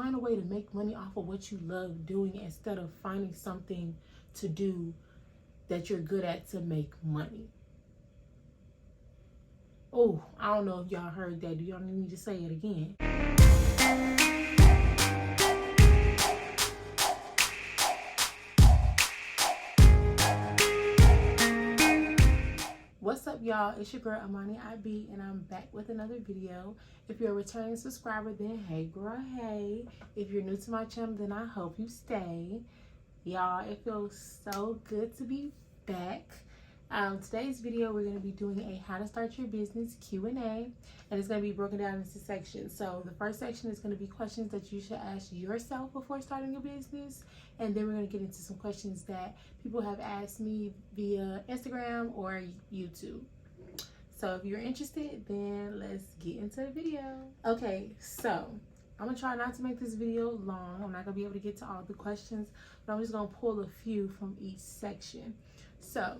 find a way to make money off of what you love doing instead of finding something to do that you're good at to make money. Oh, I don't know if y'all heard that. Do y'all need me to say it again? What's up, y'all? It's your girl Amani Abi, and I'm back with another video. If you're a returning subscriber, then hey girl, hey. If you're new to my channel, then I hope you stay. Y'all, it feels so good to be back. Today's video, we're going to be doing a how to start your business Q&A, and it's going to be broken down into sections. So the first section is going to be questions that you should ask yourself before starting a business, and then we're going to get into some questions that people have asked me via Instagram or YouTube. So if you're interested, then let's get into the video. Okay, so I'm going to try not to make this video long. I'm not going to be able to get to all the questions, but I'm just going to pull a few from each section. So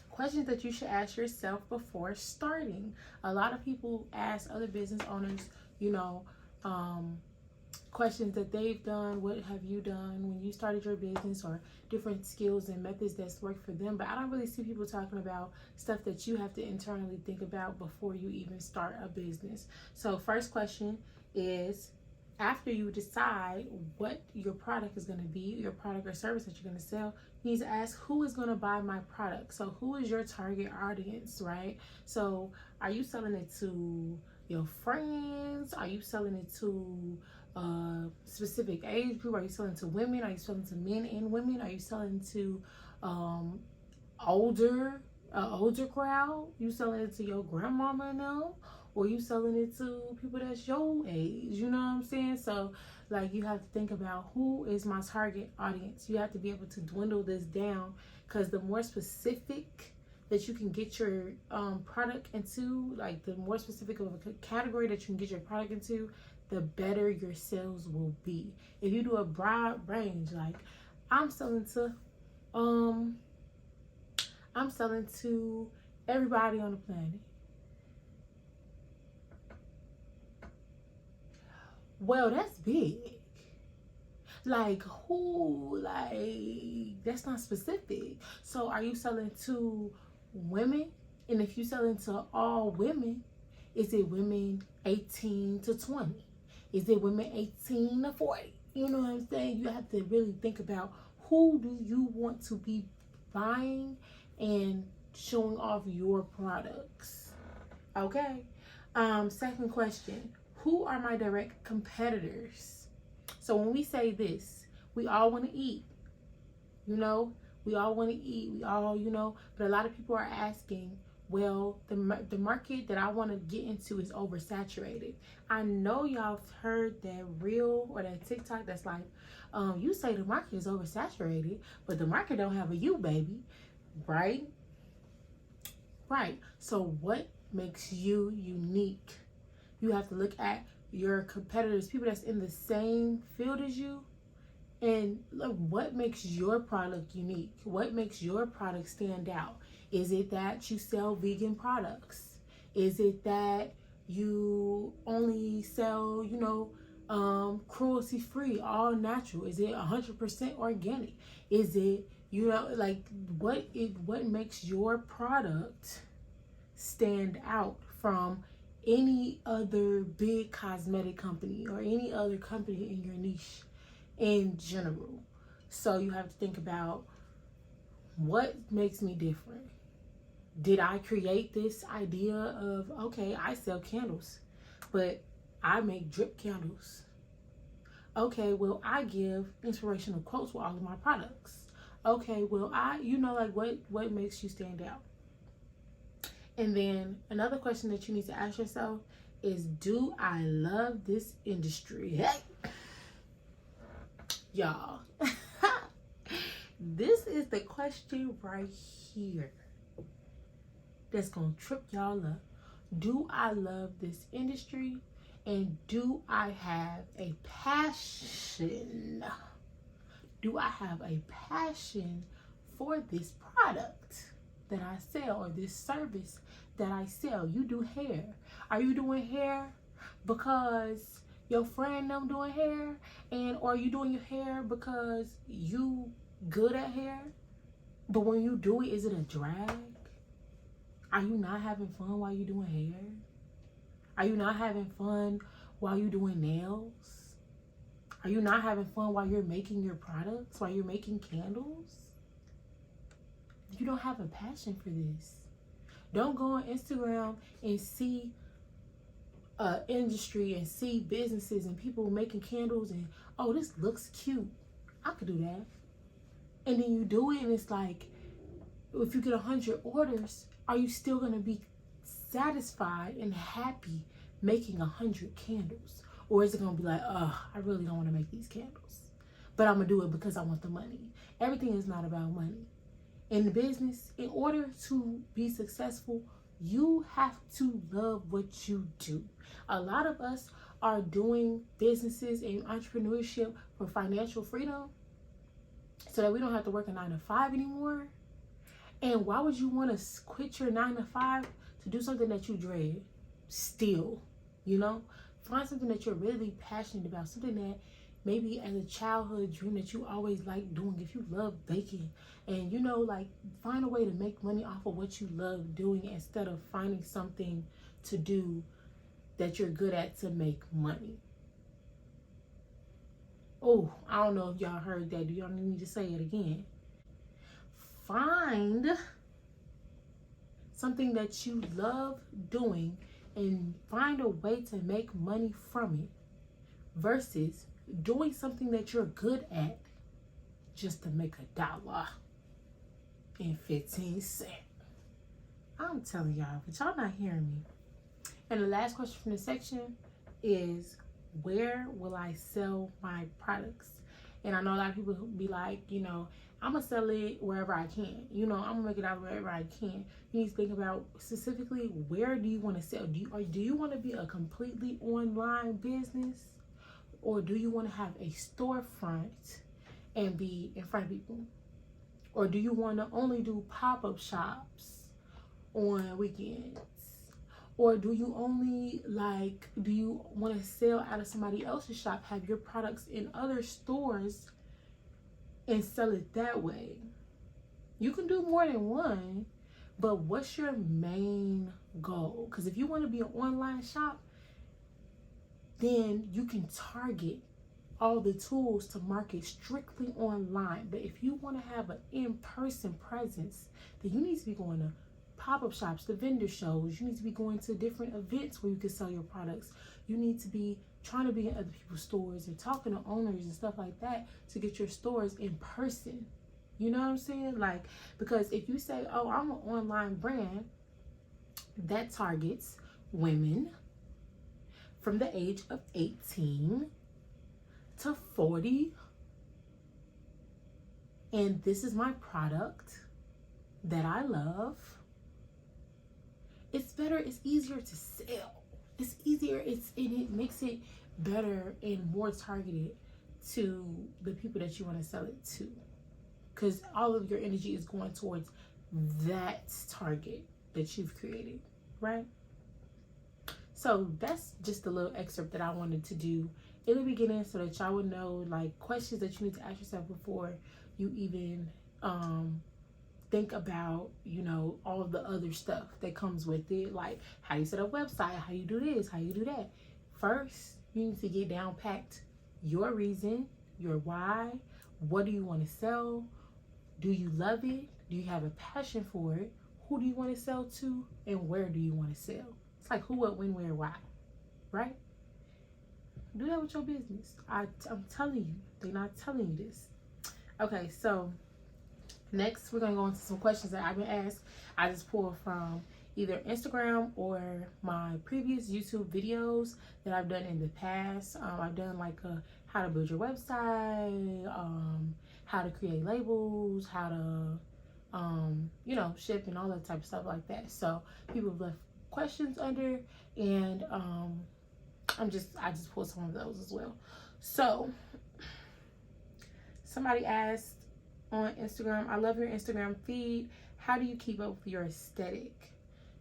questions that you should ask yourself before starting. A lot of people ask other business owners, questions that they've done. What have you done when you started your business, or different skills and methods that's worked for them. But I don't really see people talking about stuff that you have to internally think about before you even start a business. So first question is, after you decide what your product is going to be, your product or service that you're going to sell, you need to ask, who is going to buy my product? So who is your target audience, right? So are you selling it to your friends? Are you selling it to a specific age group? Are you selling to women? Are you selling to men and women? Are you selling to older crowd? You selling it to your grandmama now? Or you selling it to people that's your age? You know what I'm saying? So like, you have to think about, who is my target audience? You have to be able to dwindle this down, because the more specific that you can get your product into, like the more specific of a category that you can get your product into, the better your sales will be. If you do a broad range, like I'm selling to everybody on the planet. Well, that's big. Like, who? Like, that's not specific. So are you selling to women? And if you're selling to all women, is it women 18 to 20? Is it women 18 to 40? You know what I'm saying? You have to really think about, who do you want to be buying and showing off your products. Okay. Second question, who are my direct competitors? So when we say this, we all want to eat, we all want to eat, but a lot of people are asking, well, the market that I want to get into is oversaturated. I know y'all heard that reel or that TikTok that's like, you say the market is oversaturated, but the market don't have a you, baby, right? Right. So what makes you unique? You have to look at your competitors, people that's in the same field as you, and look, what makes your product unique? What makes your product stand out? Is it that you sell vegan products? Is it that you only sell, cruelty free, all natural? Is it 100% organic? Is it, what makes your product stand out from any other big cosmetic company or any other company in your niche in general? So you have to think about, what makes me different? Did I create this idea of, okay, I sell candles, but I make drip candles. Okay, well, I give inspirational quotes with all of my products. Okay, well, what makes you stand out? And then another question that you need to ask yourself is, do I love this industry? Hey, y'all, this is the question right here that's gonna trip y'all up. Do I love this industry? And do I have a passion? Do I have a passion for this product that I sell, or this service that I sell? You do hair. Are you doing hair because your friend them doing hair, and or you doing your hair because you good at hair, but when you do it, is it a drag? Are you not having fun while you doing hair? Are you not having fun while you doing nails? Are you not having fun while you're making your products, while you're making candles? You don't have a passion for this. Don't go on Instagram and see industry and see businesses and people making candles and, oh, this looks cute. I could do that. And then you do it and it's like, if you get 100 orders, are you still going to be satisfied and happy making 100 candles? Or is it going to be like, oh, I really don't want to make these candles, but I'm going to do it because I want the money. Everything is not about money. In the business, in order to be successful, you have to love what you do. A lot of us are doing businesses and entrepreneurship for financial freedom so that we don't have to work a 9-to-5 anymore. And why would you want to quit your 9-to-5 to do something that you dread? Still, you know, find something that you're really passionate about, something that maybe as a childhood dream that you always liked doing. If you love baking and, you know, like, find a way to make money off of what you love doing instead of finding something to do that you're good at to make money. Oh, I don't know if y'all heard that. Do y'all need me to say it again? Find something that you love doing and find a way to make money from it versus doing something that you're good at just to make $1.15. I'm telling y'all, but y'all not hearing me. And the last question from this section is, where will I sell my products? And I know a lot of people be like, you know, I'm gonna sell it wherever I can. You know, I'm gonna make it out wherever I can. You need to think about specifically, where do you want to sell? Do you want to be a completely online business, or do you want to have a storefront and be in front of people? Or do you want to only do pop-up shops on weekends? Or do you only do you want to sell out of somebody else's shop, have your products in other stores and sell it that way? You can do more than one, but what's your main goal? Because if you want to be an online shop, then you can target all the tools to market strictly online. But if you want to have an in-person presence, then you need to be going to pop-up shops, the vendor shows. You need to be going to different events where you can sell your products. You need to be trying to be in other people's stores and talking to owners and stuff like that to get your stores in person. You know what I'm saying? Like, because if you say, oh, I'm an online brand that targets women from the age of 18 to 40, and this is my product that I love, it's better, it's easier to sell. It's easier, it makes it better and more targeted to the people that you want to sell it to. Because all of your energy is going towards that target that you've created, right? So that's just a little excerpt that I wanted to do in the beginning so that y'all would know, like, questions that you need to ask yourself before you even think about, you know, all of the other stuff that comes with it, like how you set up a website, how you do this, how you do that. First, you need to get down packed your reason, your why. What do you want to sell? Do you love it? Do you have a passion for it? Who do you want to sell to? And where do you want to sell? It's like who, what, when, where, why, right? Do that with your business. I'm telling you, they're not telling you this. Okay, so next we're gonna go into some questions that I've been asked. I just pulled from either Instagram or my previous YouTube videos that I've done in the past. I've done like how to build your website, how to create labels, how to you know, ship and all that type of stuff like that. So people have left questions under, and I just pulled some of those as well. So somebody asked on Instagram, I love your Instagram feed. How do you keep up with your aesthetic?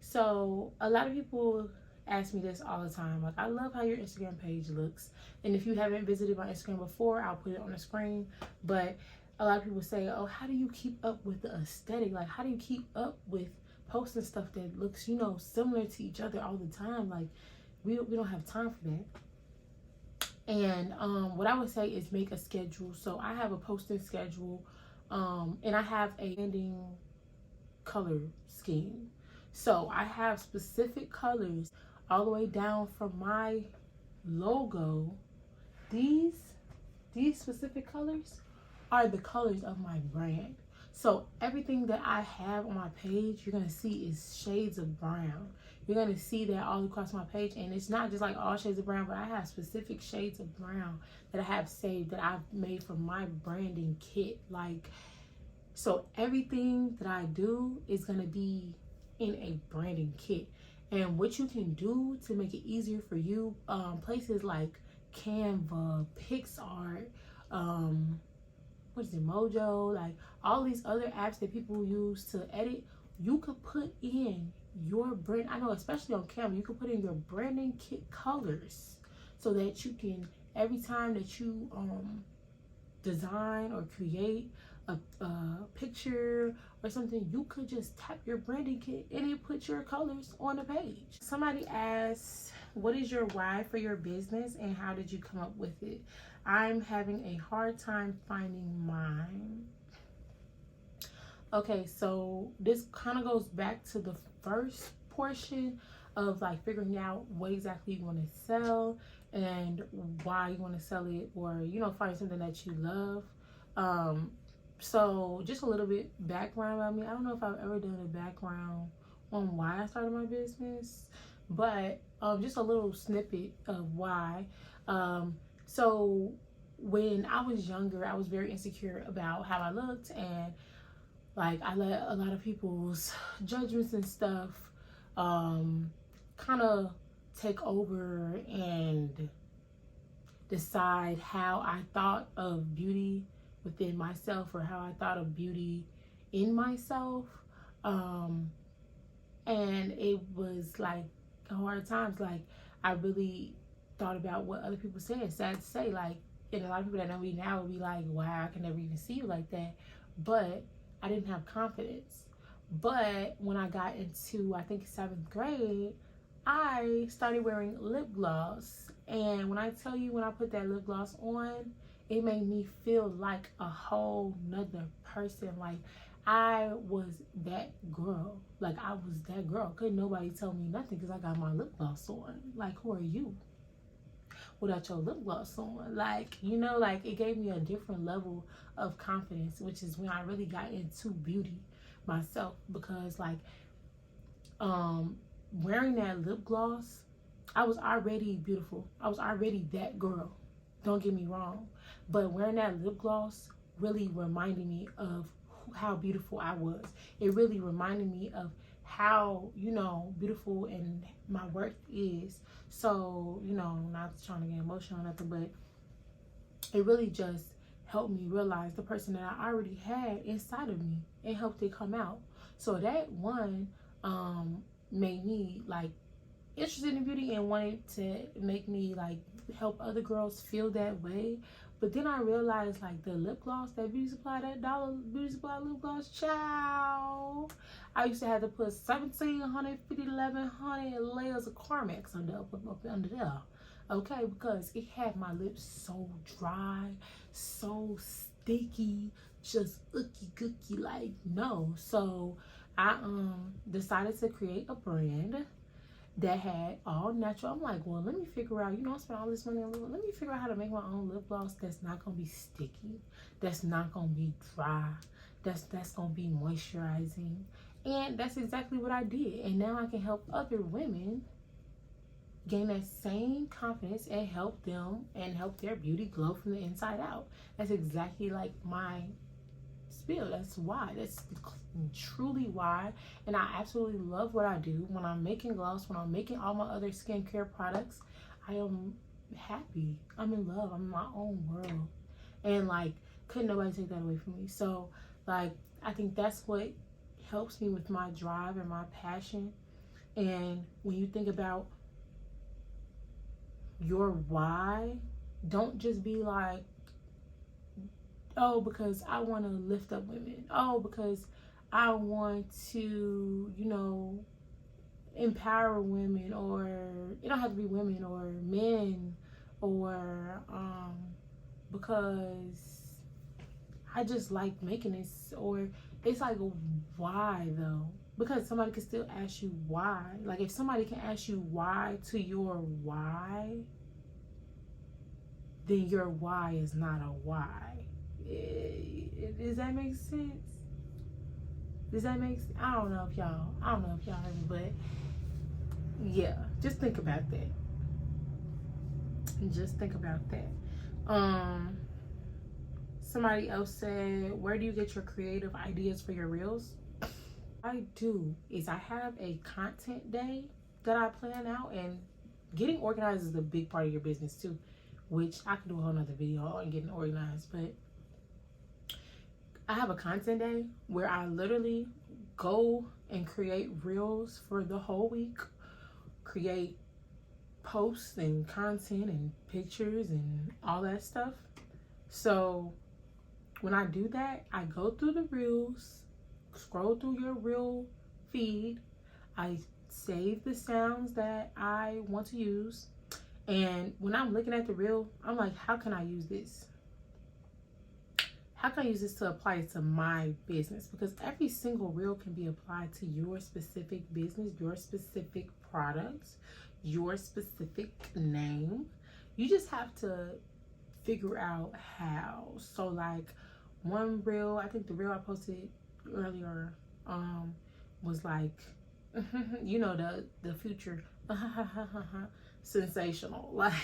So a lot of people ask me this all the time. Like, I love how your Instagram page looks. And if you haven't visited my Instagram before, I'll put it on the screen. But a lot of people say, oh, how do you keep up with the aesthetic? Like, how do you keep up with posting stuff that looks, you know, similar to each other all the time? Like, we don't have time for that. And what I would say is make a schedule. So I have a posting schedule, and I have a ending color scheme. So I have specific colors all the way down from my logo. These specific colors are the colors of my brand. So everything that I have on my page, you're gonna see is shades of brown. You're gonna see that all across my page, and it's not just like all shades of brown, but I have specific shades of brown that I have saved that I've made from my branding kit. Like, so everything that I do is gonna be in a branding kit. And what you can do to make it easier for you, places like Canva, PixArt, what is it, Mojo, like all these other apps that people use to edit, you could put in your brand. I know, especially on Canva, you could put in your branding kit colors so that you can, every time that you design or create a picture or something, you could just tap your branding kit and it puts your colors on the page. Somebody asked, what is your why for your business and how did you come up with it? I'm having a hard time finding mine. Okay, so this kind of goes back to the first portion of like figuring out what exactly you want to sell and why you want to sell it, or, you know, find something that you love. So just a little bit background about me. I don't know if I've ever done a background on why I started my business, but just a little snippet of why. So when I was younger, I was very insecure about how I looked, and like I let a lot of people's judgments and stuff kind of take over and decide how I thought of beauty within myself, or how I thought of beauty in myself. And it was like hard times. Like, I really thought about what other people said. Sad to say, like, and a lot of people that know me now would be like, wow, I can never even see you like that. But I didn't have confidence. But when I got into, I think, 7th grade, I started wearing lip gloss. And when I tell you, when I put that lip gloss on, it made me feel like a whole nother person. Like, I was that girl. Like, I was that girl. Couldn't nobody tell me nothing because I got my lip gloss on. Like, who are you without your lip gloss on? Like, you know, like, it gave me a different level of confidence, which is when I really got into beauty myself. Because, like, wearing that lip gloss, I was already beautiful. I was already that girl. Don't get me wrong. But wearing that lip gloss really reminded me of how beautiful I was. It really reminded me of how, you know, beautiful and my worth is. So, you know, not trying to get emotional or nothing, but it really just helped me realize the person that I already had inside of me. It helped it come out. So that one made me like interested in beauty and wanted to make me like help other girls feel that way. But then I realized, like, the lip gloss, that beauty supply, that dollar beauty supply lip gloss, child, I used to have to put 1,700, 1,100 layers of Carmex up under there. Okay, because it had my lips so dry, so sticky, just ookie gookie, like, no. So I decided to create a brand that had all natural. I'm like, well, let me figure out, you know, I spent all this money on lip gloss. Let me figure out how to make my own lip gloss that's not gonna be sticky, that's not gonna be dry, that's gonna be moisturizing. And that's exactly what I did. And now I can help other women gain that same confidence and help them and help their beauty glow from the inside out. That's exactly like my spiel. That's why. That's truly why. And I absolutely love what I do. When I'm making gloss, when I'm making all my other skincare products, I am happy. I'm in love. I'm in my own world. And like, couldn't nobody take that away from me. So like, I think that's what helps me with my drive and my passion. And when you think about your why. Don't just be like, oh, because I want to lift up women. Oh, because I want to, you know, empower women, or it don't have to be women or men, or because I just like making this, or it's like, why though? Because somebody can still ask you why. Like if somebody can ask you why to your why, then your why is not a why. Does that make sense? Does that make sense? I don't know if y'all heard me, but yeah, just think about that. Just think about that. Somebody else said, where do you get your creative ideas for your reels? I do is I have a content day that I plan out, and getting organized is a big part of your business too, which I can do a whole nother video on getting organized. But I have a content day where I literally go and create reels for the whole week, create posts and content and pictures and all that stuff. So when I do that, I go through the reels, scroll through your reel feed, I save the sounds that I want to use, and when I'm looking at the reel, I'm like, how can I use this? How can I use this to apply it to my business? Because every single reel can be applied to your specific business, your specific products, your specific name. You just have to figure out how. So like one reel, I think the reel I posted earlier was like, you know, the future sensational, like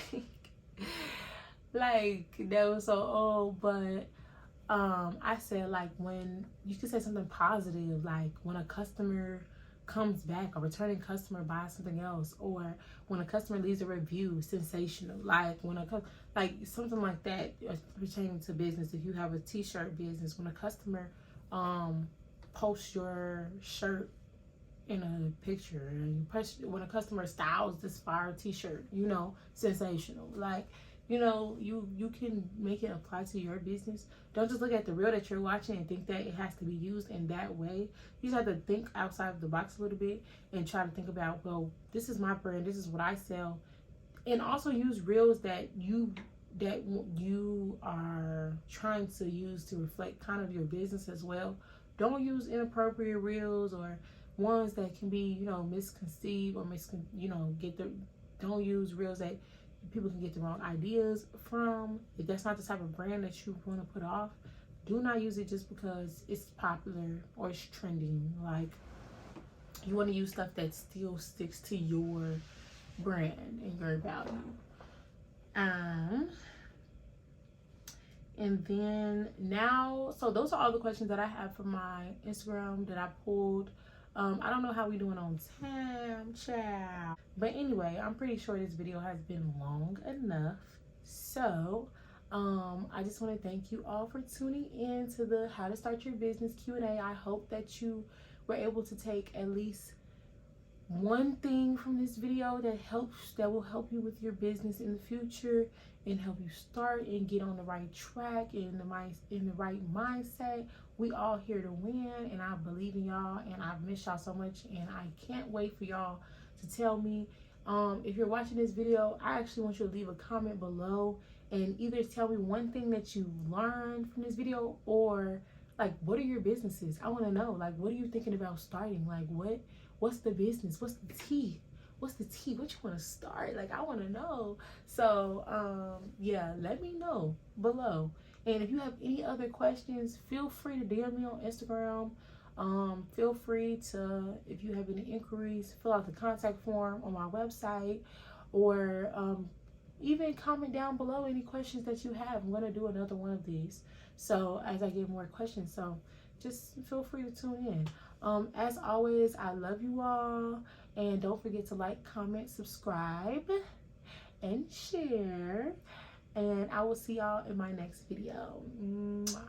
that was so old. But I said, like, when you could say something positive, like when a customer comes back, a returning customer buys something else, or when a customer leaves a review, sensational. Like when like something like that pertaining to business. If you have a t-shirt business, when a customer posts your shirt in a picture, and when a customer styles this fire t-shirt, you know, sensational. Like, you know, you can make it apply to your business. Don't just look at the reel that you're watching and think that it has to be used in that way. You just have to think outside of the box a little bit and try to think about, well, this is my brand, this is what I sell. And also use reels that you are trying to use to reflect kind of your business as well. Don't use inappropriate reels or ones that can be, you know, misconceived or don't use reels that people can get the wrong ideas from. If that's not the type of brand that you want to put off, do not use it just because it's popular or it's trending. Like, you want to use stuff that still sticks to your brand and your value. And then now, so those are all the questions that I have from my Instagram that I pulled. I don't know how we doing on time, child. But anyway, I'm pretty sure this video has been long enough. So, I just want to thank you all for tuning in to the How to Start Your Business Q&A. I hope that you were able to take at least one thing from this video that will help you with your business in the future and help you start and get on the right track and in the right mindset. We all here to win, and I believe in y'all, and I've missed y'all so much, and I can't wait for y'all to tell me. If you're watching this video, I actually want you to leave a comment below and either tell me one thing that you learned from this video, or like, what are your businesses? I want to know, like, what are you thinking about starting? Like, what's the business? What's the tea? What's the tea? What you want to start? Like, I want to know. So, yeah, let me know below. And if you have any other questions, feel free to DM me on Instagram. Feel free to, if you have any inquiries, fill out the contact form on my website, or even comment down below any questions that you have. I'm going to do another one of these, so as I get more questions. So just feel free to tune in. As always, I love you all, and don't forget to like, comment, subscribe, and share. And I will see y'all in my next video. Mwah.